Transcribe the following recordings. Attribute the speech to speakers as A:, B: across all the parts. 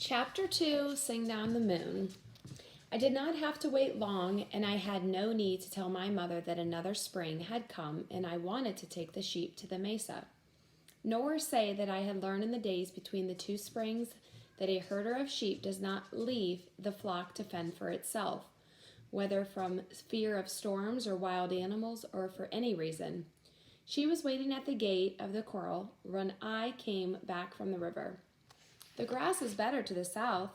A: Chapter 2, Sing Down the Moon. I did not have to wait long, and I had no need to tell my mother that another spring had come and I wanted to take the sheep to the mesa. Nor say that I had learned in the days between the two springs that a herder of sheep does not leave the flock to fend for itself, whether from fear of storms or wild animals or for any reason. She was waiting at the gate of the corral when I came back from the river. The grass is better to the south,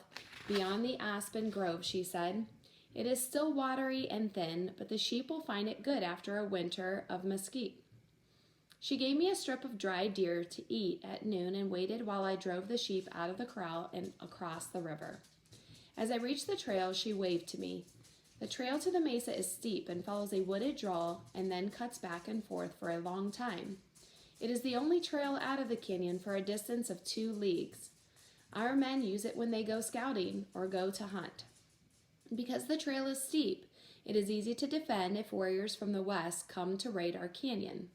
A: beyond the aspen grove, she said. It is still watery and thin, but the sheep will find it good after a winter of mesquite. She gave me a strip of dried deer to eat at noon and waited while I drove the sheep out of the corral and across the river. As I reached the trail, she waved to me. The trail to the mesa is steep and follows a wooded draw and then cuts back and forth for a long time. It is the only trail out of the canyon for a distance of 2 leagues. Our men use it when they go scouting or go to hunt. Because the trail is steep, it is easy to defend if warriors from the west come to raid our canyon.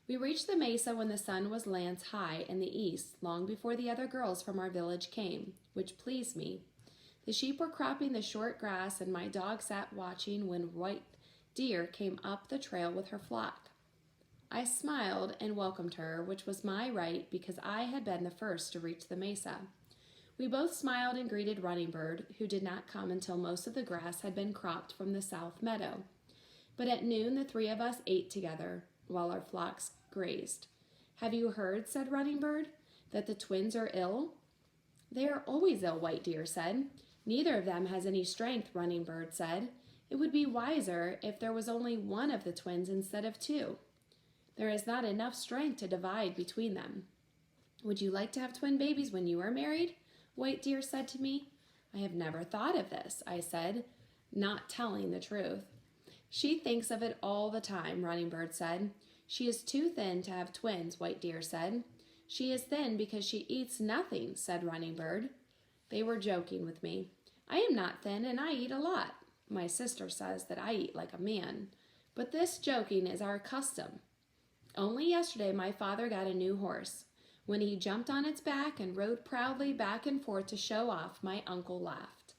A: We reached the mesa when the sun was lance high in the east, long before the other girls from our village came, which pleased me. The sheep were cropping the short grass, and my dog sat watching when White Deer came up the trail with her flock. I smiled and welcomed her, which was my right because I had been the first to reach the mesa. We both smiled and greeted Running Bird, who did not come until most of the grass had been cropped from the south meadow. But at noon the 3 of us ate together, while our flocks grazed. "Have you heard," said Running Bird, "that the twins are ill?" "They are always ill," White Deer said. "Neither of them has any strength," Running Bird said. "It would be wiser if there was only one of the twins instead of 2. There is not enough strength to divide between them." "Would you like to have twin babies when you are married?" White Deer said to me. "I have never thought of this," I said, not telling the truth. "She thinks of it all the time," Running Bird said. "She is too thin to have twins," White Deer said. "She is thin because she eats nothing," said Running Bird. They were joking with me. "I am not thin and I eat a lot. My sister says that I eat like a man. But this joking is our custom. Only yesterday my father got a new horse. When he jumped on its back and rode proudly back and forth to show off, my uncle laughed.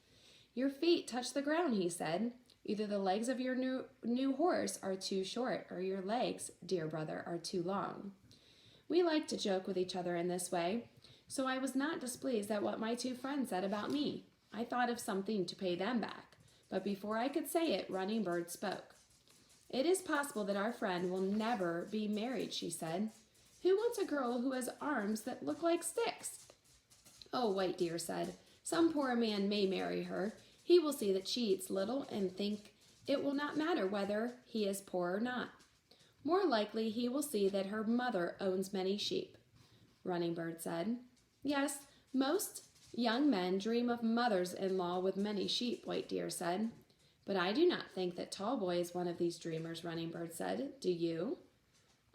A: "Your feet touch the ground," he said. "Either the legs of your new horse are too short, or your legs, dear brother, are too long." We liked to joke with each other in this way, so I was not displeased at what my 2 friends said about me. I thought of something to pay them back, but before I could say it, Running Bird spoke. "It is possible that our friend will never be married," she said. "Who wants a girl who has arms that look like sticks?" "Oh," White Deer said, "some poor man may marry her. He will see that she eats little and think it will not matter whether he is poor or not. More likely he will see that her mother owns many sheep." Running Bird said. "Yes, most young men dream of mothers-in-law with many sheep," White Deer said. "But I do not think that Tallboy is one of these dreamers," Running Bird said. "Do you?"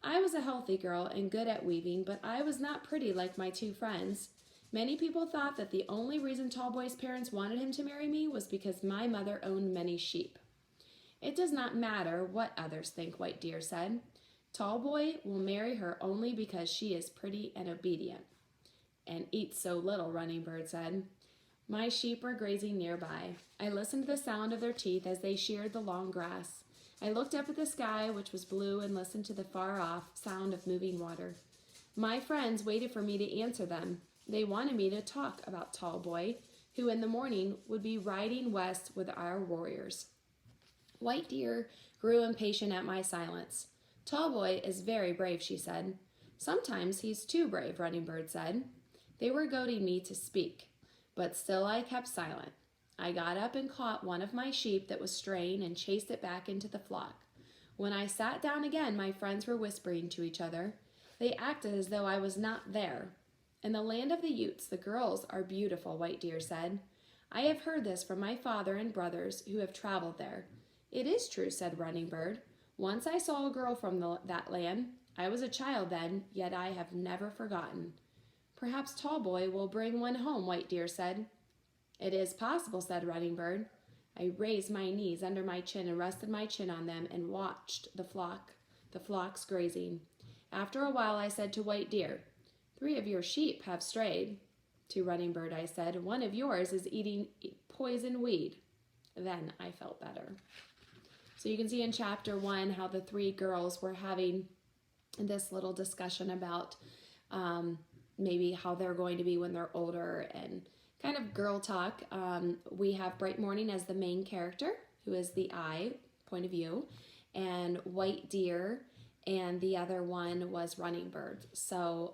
A: I was a healthy girl and good at weaving, but I was not pretty like my 2 friends. Many people thought that the only reason Tallboy's parents wanted him to marry me was because my mother owned many sheep. "It does not matter what others think," White Deer said. "Tallboy will marry her only because she is pretty and obedient." "And eats so little," Running Bird said. My sheep were grazing nearby. I listened to the sound of their teeth as they sheared the long grass. I looked up at the sky, which was blue, and listened to the far-off sound of moving water. My friends waited for me to answer them. They wanted me to talk about Tallboy, who in the morning would be riding west with our warriors. White Deer grew impatient at my silence. "Tallboy is very brave," she said. "Sometimes he's too brave," Running Bird said. They were goading me to speak, but still I kept silent. I got up and caught one of my sheep that was straying and chased it back into the flock. When I sat down again, my friends were whispering to each other. They acted as though I was not there. "In the land of the Utes, the girls are beautiful," White Deer said. "I have heard this from my father and brothers who have traveled there." "It is true," said Running Bird. "Once I saw a girl from that land. I was a child then, yet I have never forgotten." "Perhaps Tallboy will bring one home," White Deer said. "It is possible," said Running Bird. I raised my knees under my chin and rested my chin on them and watched the flocks grazing. After a while I said to White Deer, 3 of your sheep have strayed." To Running Bird, I said, "One of yours is eating poison weed." Then I felt better. So you can see in chapter 1 how the 3 girls were having this little discussion about maybe how they're going to be when they're older and kind of girl talk. We have Bright Morning as the main character, who is the I point of view, and White Deer, and the other one was Running Bird. So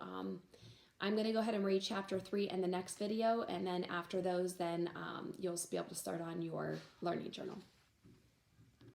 A: I'm going to go ahead and read chapter 3 in the next video, and then after those, then you'll be able to start on your learning journal.